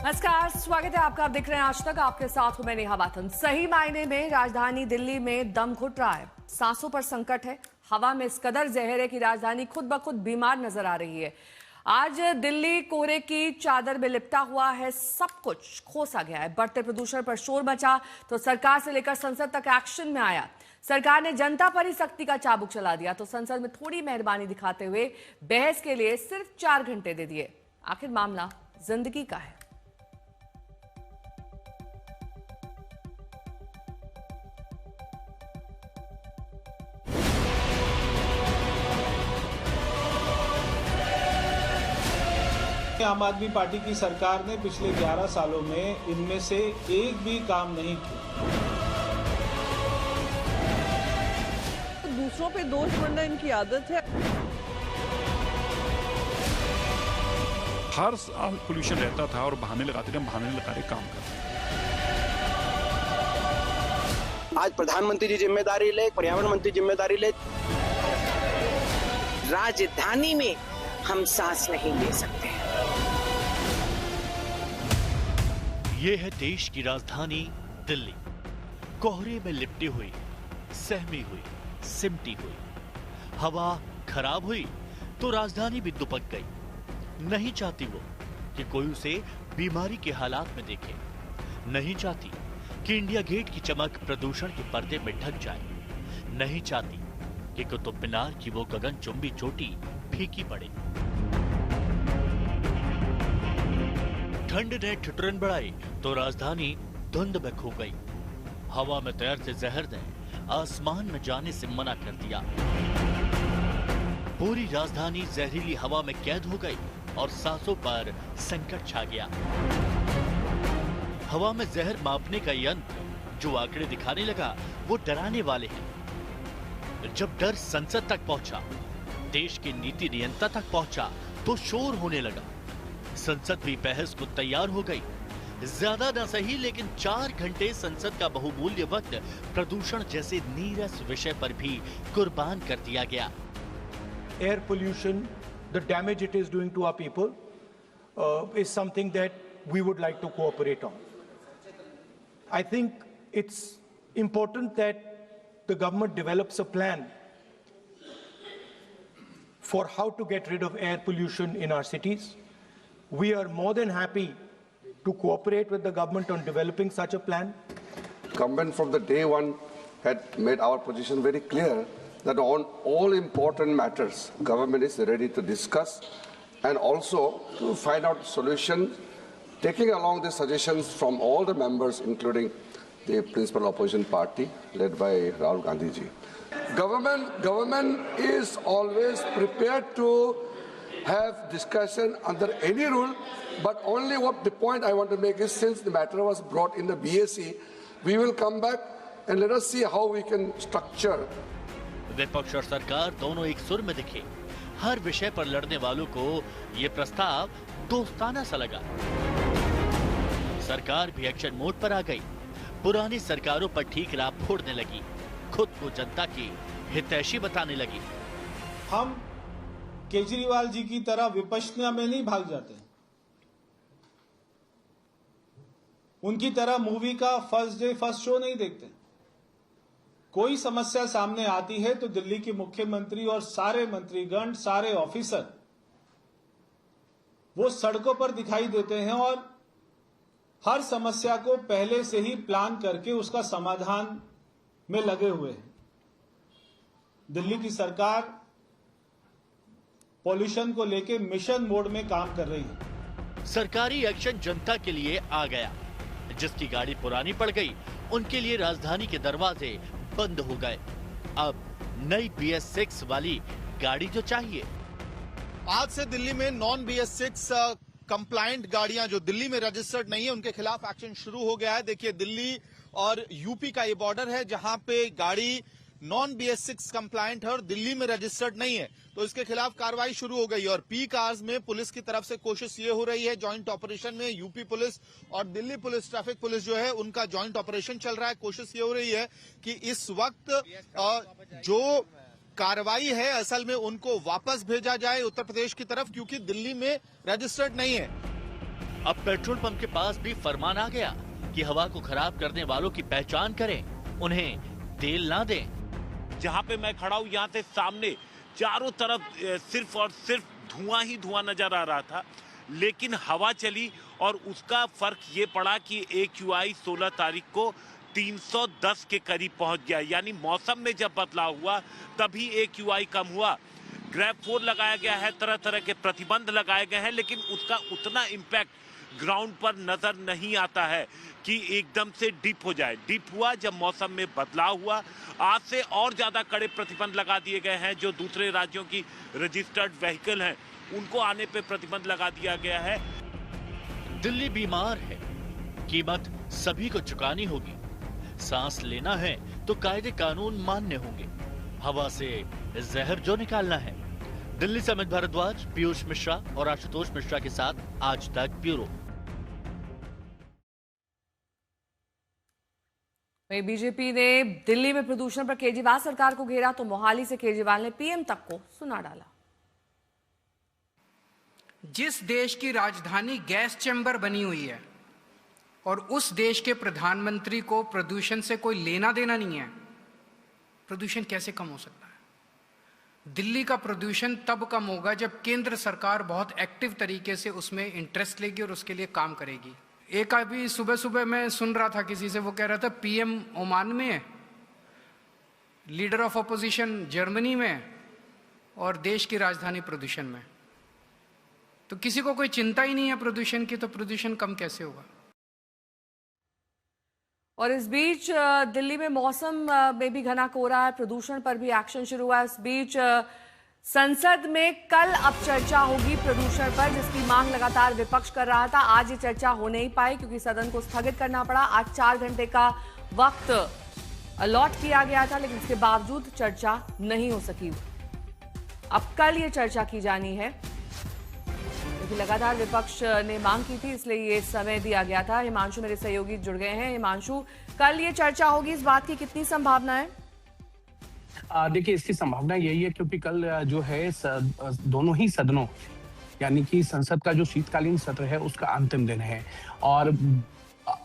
नमस्कार, स्वागत है आपका। आप देख रहे हैं आज तक, आपके साथ हूं मैं नेहा बाथन। सही मायने में राजधानी दिल्ली में दम घुट रहा है, सांसों पर संकट है। हवा में इस कदर जहर है कि राजधानी खुद ब खुद बीमार नजर आ रही है। आज दिल्ली कोहरे की चादर में लिपटा हुआ है, सब कुछ खोसा गया है। बढ़ते प्रदूषण पर शोर मचा तो सरकार से लेकर संसद तक एक्शन में आया। सरकार ने जनता पर ही सख्ती का चाबुक चला दिया तो संसद में थोड़ी मेहरबानी दिखाते हुए बहस के लिए सिर्फ 4 घंटे दे दिए। आखिर मामला जिंदगी का है। आम आदमी पार्टी की सरकार ने पिछले 11 सालों में इनमें से एक भी काम नहीं किया। दूसरों पे दोष मढ़ना इनकी आदत है। हर साल पोल्यूशन रहता था और बहाने लगाते थे, हम बहाने लगा के काम करते हैं। आज प्रधानमंत्री जी जिम्मेदारी ले, पर्यावरण मंत्री जिम्मेदारी ले। राजधानी में हम सांस नहीं ले सकते। ये है देश की राजधानी दिल्ली, कोहरे में लिपटी हुई, सहमी हुई, सिमटी हुई। हवा खराब हुई तो राजधानी भी दुपक गई। नहीं चाहती वो कि कोई उसे बीमारी के हालात में देखे। नहीं चाहती कि इंडिया गेट की चमक प्रदूषण के पर्दे में ढक जाए। नहीं चाहती कि कुतुब मीनार की वो गगनचुंबी चोटी फीकी पड़े। ठंड ने ठिठुरन बढ़ाई तो राजधानी धुंध में खो गई। हवा में तैरते जहर ने आसमान में जाने से मना कर दिया। पूरी राजधानी जहरीली हवा में कैद हो गई और सांसों पर संकट छा गया। हवा में जहर मापने का यंत्र जो आंकड़े दिखाने लगा वो डराने वाले हैं। जब डर संसद तक पहुंचा, देश के नीति नियंता तक पहुंचा तो शोर होने लगा। संसद भी बहस को तैयार हो गई। ज्यादा न सही लेकिन 4 घंटे संसद का बहुमूल्य वक्त प्रदूषण जैसे नीरस विषय पर भी कुर्बान कर दिया गया। Air pollution, the damage it is doing to our people, is something that we would like to cooperate on. I think it's important that the government develops a plan for how to get rid of air pollution in our cities. We are more than happy to cooperate with the government on developing such a plan. Government from the day one had made our position very clear that on all important matters, government is ready to discuss and also to find out solution, taking along the suggestions from all the members, including the principal opposition party led by Rahul Gandhi ji. Government is always prepared to have discussion under any rule, but only what the point I want to make is, since the matter was brought in the BAC, we will come back and let us see how we can structure. विपक्ष और सरकार दोनों एक सुर में दिखे। हर विषय पर लड़ने वालों को ये प्रस्ताव दोस्ताना सा लगा। सरकार भी एक्शन मोड पर आ गई। पुरानी सरकारों पर ठीक राह फोड़ने लगी, खुद को जनता की हितैषी बताने लगी। हम केजरीवाल जी की तरह विपश्यना में नहीं भाग जाते। उनकी तरह मूवी का फर्स्ट डे फर्स्ट शो नहीं देखते। कोई समस्या सामने आती है तो दिल्ली के मुख्यमंत्री और सारे मंत्रीगण, सारे ऑफिसर वो सड़कों पर दिखाई देते हैं और हर समस्या को पहले से ही प्लान करके उसका समाधान में लगे हुए हैं। दिल्ली की सरकार पॉल्यूशन को लेकर मिशन मोड में काम कर रही है। सरकारी एक्शन जनता के लिए आ गया। जिसकी गाड़ी पुरानी पड़ गई, उनके लिए राजधानी के दरवाजे बंद हो गए। अब नई BS6 वाली गाड़ी जो चाहिए। आज से दिल्ली में नॉन BS6 कंप्लायंट गाड़ियां जो दिल्ली में रजिस्टर्ड नहीं है, उनके खिलाफ एक्शन शुरू हो गया है। देखिए, दिल्ली और यूपी का ये बॉर्डर है जहां पे गाड़ी नॉन BS6 कंप्लायंट है और दिल्ली में रजिस्टर्ड नहीं है, तो इसके खिलाफ कार्रवाई शुरू हो गई। और पीक आवर्स में पुलिस की तरफ से कोशिश ये हो रही है, जॉइंट ऑपरेशन में यूपी पुलिस और दिल्ली पुलिस, ट्रैफिक पुलिस जो है उनका जॉइंट ऑपरेशन चल रहा है। कोशिश ये हो रही है कि इस वक्त जो कार्रवाई है असल में उनको वापस भेजा जाए उत्तर प्रदेश की तरफ, क्योंकि दिल्ली में रजिस्टर्ड नहीं है। अब पेट्रोल पंप के पास भी फरमान आ गया कि हवा को खराब करने वालों की पहचान करें, उन्हें तेल ना दें। जहां पे मैं खड़ा हूं, यहाँ से सामने चारों तरफ सिर्फ और सिर्फ धुआं ही धुआं नजर आ रहा था, लेकिन हवा चली और उसका फर्क ये पड़ा कि AQI 16 तारीख को 310 के करीब पहुंच गया। यानी मौसम में जब बदलाव हुआ तभी AQI कम हुआ। ग्रैब 4 लगाया गया है, तरह तरह के प्रतिबंध लगाए गए हैं, लेकिन उसका उतना इम्पैक्ट ग्राउंड पर नजर नहीं आता है कि एकदम से डिप हो जाए। डिप हुआ जब मौसम में बदलाव हुआ। आज से और ज्यादा कड़े प्रतिबंध लगा दिए गए हैं। जो दूसरे राज्यों की रजिस्टर्ड व्हीकल हैं उनको आने पे प्रतिबंध लगा दिया गया है। दिल्ली बीमार है, कीमत सभी को चुकानी होगी। सांस लेना है तो कायदे कानून मानने होंगे। हवा से जहर जो निकालना है। दिल्ली से अमित भारद्वाज, पीयूष मिश्रा और आशुतोष मिश्रा के साथ आज तक ब्यूरो। बीजेपी ने दिल्ली में प्रदूषण पर केजरीवाल सरकार को घेरा तो मोहाली से केजरीवाल ने पीएम तक को सुना डाला। जिस देश की राजधानी गैस चैम्बर बनी हुई है और उस देश के प्रधानमंत्री को प्रदूषण से कोई लेना देना नहीं है, प्रदूषण कैसे कम हो सकता है? दिल्ली का प्रदूषण तब कम होगा जब केंद्र सरकार बहुत एक्टिव तरीके से उसमें इंटरेस्ट लेगी और उसके लिए काम करेगी। एक अभी सुबह सुबह मैं सुन रहा था किसी से, वो कह रहा था पीएम ओमान में है, लीडर ऑफ अपोजिशन जर्मनी में और देश की राजधानी प्रदूषण में। तो किसी को कोई चिंता ही नहीं है प्रदूषण की, तो प्रदूषण कम कैसे होगा? और इस बीच दिल्ली में मौसम में भी घना कोहरा है, प्रदूषण पर भी एक्शन शुरू हुआ है। इस बीच संसद में कल अब चर्चा होगी प्रदूषण पर, जिसकी मांग लगातार विपक्ष कर रहा था। आज ये चर्चा हो नहीं पाई क्योंकि सदन को स्थगित करना पड़ा। आज 4 घंटे का वक्त अलॉट किया गया था, लेकिन इसके बावजूद चर्चा नहीं हो सकी। अब कल ये चर्चा की जानी है क्योंकि लगातार विपक्ष ने मांग की थी, इसलिए ये समय दिया गया था। हिमांशु मेरे सहयोगी जुड़ गए हैं। हिमांशु, कल ये चर्चा होगी, इस बात की कितनी संभावना है? देखिए, इसकी संभावना यही है क्योंकि कल जो है दोनों ही सदनों यानी कि संसद का जो शीतकालीन सत्र है उसका अंतिम दिन है और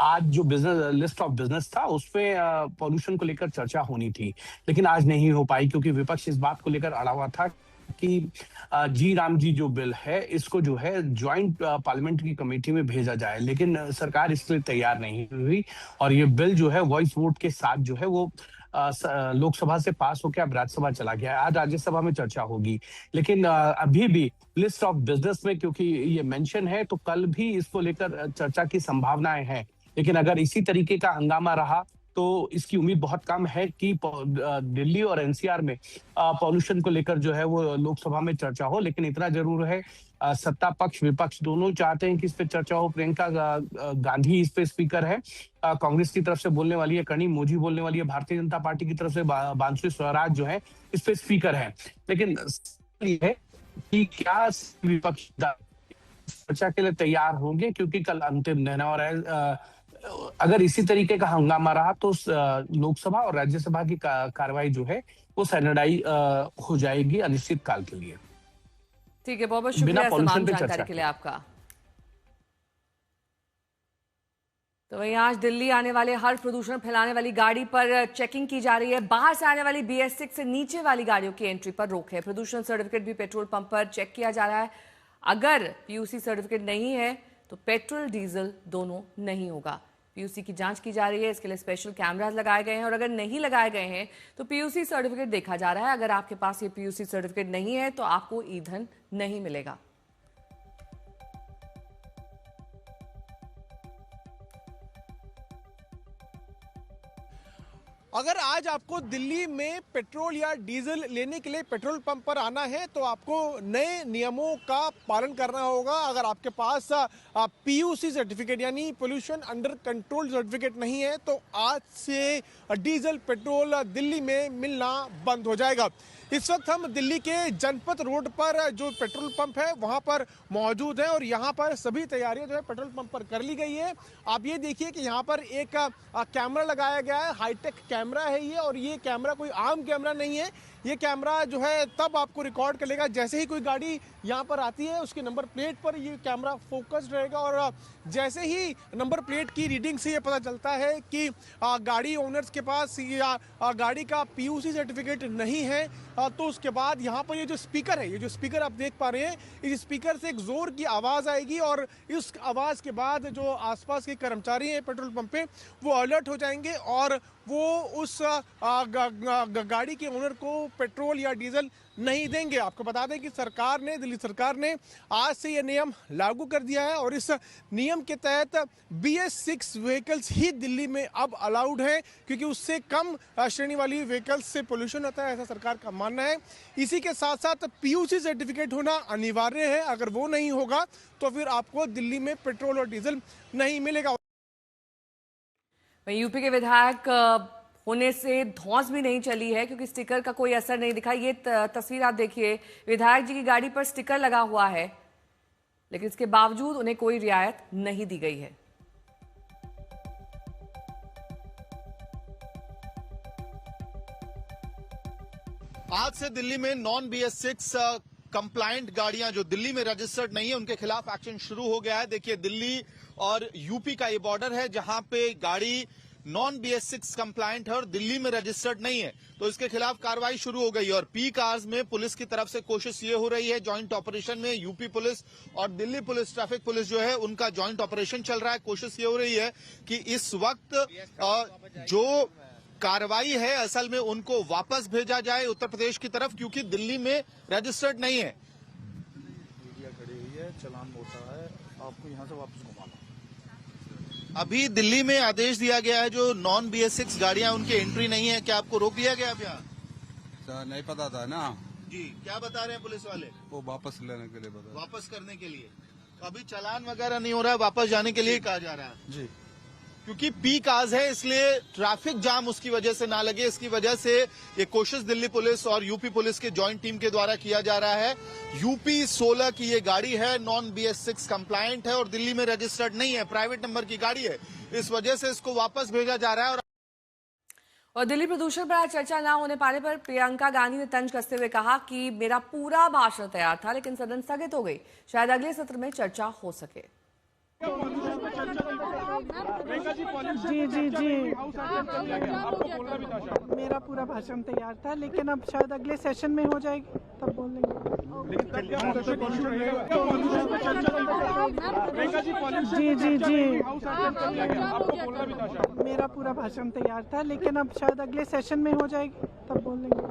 आज जो बिजनेस लिस्ट ऑफ बिजनेस था उस पे पॉल्यूशन को लेकर चर्चा होनी थी, लेकिन आज नहीं हो पाई क्योंकि विपक्ष इस बात को लेकर अड़ा हुआ था कि जी राम जी जो बिल है इसको जो है ज्वाइंट पार्लियामेंट्री कमेटी में भेजा जाए, लेकिन सरकार इसके लिए तैयार नहीं हुई और ये बिल जो है वॉइस वोट के साथ जो है वो लोकसभा से पास होकर अब राज्यसभा चला गया। आज राज्यसभा में चर्चा होगी, लेकिन अभी भी लिस्ट ऑफ बिजनेस में क्योंकि ये मेंशन है तो कल भी इसको लेकर चर्चा की संभावनाएं हैं, लेकिन अगर इसी तरीके का हंगामा रहा तो इसकी उम्मीद बहुत कम है कि दिल्ली और एनसीआर में पॉल्यूशन को लेकर जो है वो लोकसभा में चर्चा हो। लेकिन इतना जरूर है, सत्ता पक्ष विपक्ष दोनों चाहते हैं कि इस पे चर्चा हो। प्रियंका गांधी इस पे स्पीकर है, कांग्रेस की तरफ से बोलने वाली है, कर्णी मोजी बोलने वाली है, भारतीय जनता पार्टी की तरफ से बांसुरी स्वराज जो है इस पे स्पीकर है। लेकिन ये है कि क्या विपक्ष चर्चा के लिए तैयार होंगे क्योंकि कल अंतिम दिन है और अगर इसी तरीके का हंगामा रहा तो लोकसभा और राज्यसभा की कार्रवाई जो है वो सैनिटाइज हो जाएगी अनिश्चित काल के लिए। ठीक है, बहुत बहुत शुक्रिया तमाम जानकारी के लिए आपका। तो वहीं आज दिल्ली आने वाले हर प्रदूषण फैलाने वाली गाड़ी पर चेकिंग की जा रही है। बाहर से आने वाली BS6 से नीचे वाली गाड़ियों की एंट्री पर रोक है। प्रदूषण सर्टिफिकेट भी पेट्रोल पंप पर चेक किया जा रहा है। अगर PUC सर्टिफिकेट नहीं है तो पेट्रोल डीजल दोनों नहीं होगा। PUC की जांच की जा रही है, इसके लिए स्पेशल कैमरास लगाए गए हैं और अगर नहीं लगाए गए हैं तो PUC सर्टिफिकेट देखा जा रहा है। अगर आपके पास ये PUC सर्टिफिकेट नहीं है तो आपको ईंधन नहीं मिलेगा। अगर आज आपको दिल्ली में पेट्रोल या डीजल लेने के लिए पेट्रोल पंप पर आना है तो आपको नए नियमों का पालन करना होगा। अगर आपके पास PUC सर्टिफिकेट यानी पोल्यूशन अंडर कंट्रोल सर्टिफिकेट नहीं है तो आज से डीजल पेट्रोल दिल्ली में मिलना बंद हो जाएगा। इस वक्त हम दिल्ली के जनपथ रोड पर जो पेट्रोल पंप है वहां पर मौजूद हैं और यहां पर सभी तैयारियां जो है पेट्रोल पंप पर कर ली गई है। आप ये देखिए कि यहां पर एक कैमरा लगाया गया है, हाईटेक कैमरा है ये, और ये कैमरा कोई आम कैमरा नहीं है। ये कैमरा जो है तब आपको रिकॉर्ड कर लेगा जैसे ही कोई गाड़ी यहाँ पर आती है, उसके नंबर प्लेट पर ये कैमरा फोकस्ड रहेगा और जैसे ही नंबर प्लेट की रीडिंग से ये पता चलता है कि गाड़ी ओनर्स के पास या गाड़ी का पीयूसी सर्टिफिकेट नहीं है, तो उसके बाद यहाँ पर ये जो स्पीकर है, ये जो स्पीकर आप देख पा रहे हैं, इस स्पीकर से एक जोर की आवाज़ आएगी और इस आवाज़ के बाद जो आसपास के कर्मचारी हैं पेट्रोल पंप पे वो अलर्ट हो जाएंगे और वो उस गाड़ी के ओनर को पेट्रोल या डीजल नहीं देंगे। आपको बता दें कि सरकार ने, दिल्ली सरकार ने आज से ये नियम लागू कर दिया है और इस नियम के तहत BS6 व्हीकल्स ही दिल्ली में अब अलाउड है, क्योंकि उससे कम श्रेणी वाली व्हीकल्स से पोल्यूशन होता है, ऐसा सरकार का मानना है। इसी के साथ साथ PUC सर्टिफिकेट होना अनिवार्य है, अगर वो नहीं होगा तो फिर आपको दिल्ली में पेट्रोल और डीजल नहीं मिलेगा। यूपी के विधायक होने से धौंस भी नहीं चली है, क्योंकि स्टिकर का कोई असर नहीं दिखा। ये तस्वीर आप देखिए, विधायक जी की गाड़ी पर स्टिकर लगा हुआ है, लेकिन इसके बावजूद उन्हें कोई रियायत नहीं दी गई है। आज से दिल्ली में नॉन BS6 कंप्लायंट गाड़ियां जो दिल्ली में रजिस्टर्ड नहीं है, उनके खिलाफ एक्शन शुरू हो गया है। देखिए, दिल्ली और यूपी का ये बॉर्डर है जहां पे गाड़ी नॉन BS6 कंप्लायंट है और दिल्ली में रजिस्टर्ड नहीं है, तो इसके खिलाफ कार्रवाई शुरू हो गई। और पीक आवर्स में पुलिस की तरफ से कोशिश ये हो रही है, जॉइंट ऑपरेशन में यूपी पुलिस और दिल्ली पुलिस, ट्रैफिक पुलिस जो है उनका जॉइंट ऑपरेशन चल रहा है। कोशिश ये हो रही है कि इस वक्त जो कार्रवाई है असल में उनको वापस भेजा जाए उत्तर प्रदेश की तरफ, क्योंकि दिल्ली में रजिस्टर्ड नहीं है। मीडिया खड़ी हुई है, चलान होता है, आपको यहाँ से वापस घुमाना। अभी दिल्ली में आदेश दिया गया है, जो नॉन BS6 गाड़ियां उनकी एंट्री नहीं है, क्या आपको रोक दिया गया अब यहाँ? नहीं पता था ना जी। क्या बता रहे हैं पुलिस वाले? वो वापस लेने के लिए बता, वापस करने के लिए। अभी चालान वगैरह नहीं हो रहा है, वापस जाने के लिए कहा जा रहा है जी, क्योंकि पीक आवर्स है, इसलिए ट्रैफिक जाम उसकी वजह से ना लगे, इसकी वजह से ये कोशिश दिल्ली पुलिस और यूपी पुलिस के जॉइंट टीम के द्वारा किया जा रहा है। यूपी 16 की ये गाड़ी है, नॉन BS6 कंप्लायंट है और दिल्ली में रजिस्टर्ड नहीं है, प्राइवेट नंबर की गाड़ी है, इस वजह से इसको वापस भेजा जा रहा है। और दिल्ली प्रदूषण पर आज चर्चा न होने पाने पर प्रियंका गांधी ने तंज कसते हुए कहा कि मेरा पूरा भाषण तैयार था, लेकिन सदन स्थगित हो गई, शायद अगले सत्र में चर्चा हो सके। जी जी जी, मेरा पूरा भाषण तैयार था, लेकिन अब शायद अगले सेशन में हो जाएगी, तब बोल लेंगे। जी जी जी, मेरा पूरा भाषण तैयार था, लेकिन अब शायद अगले सेशन में हो जाएगी, तब बोल लेंगे।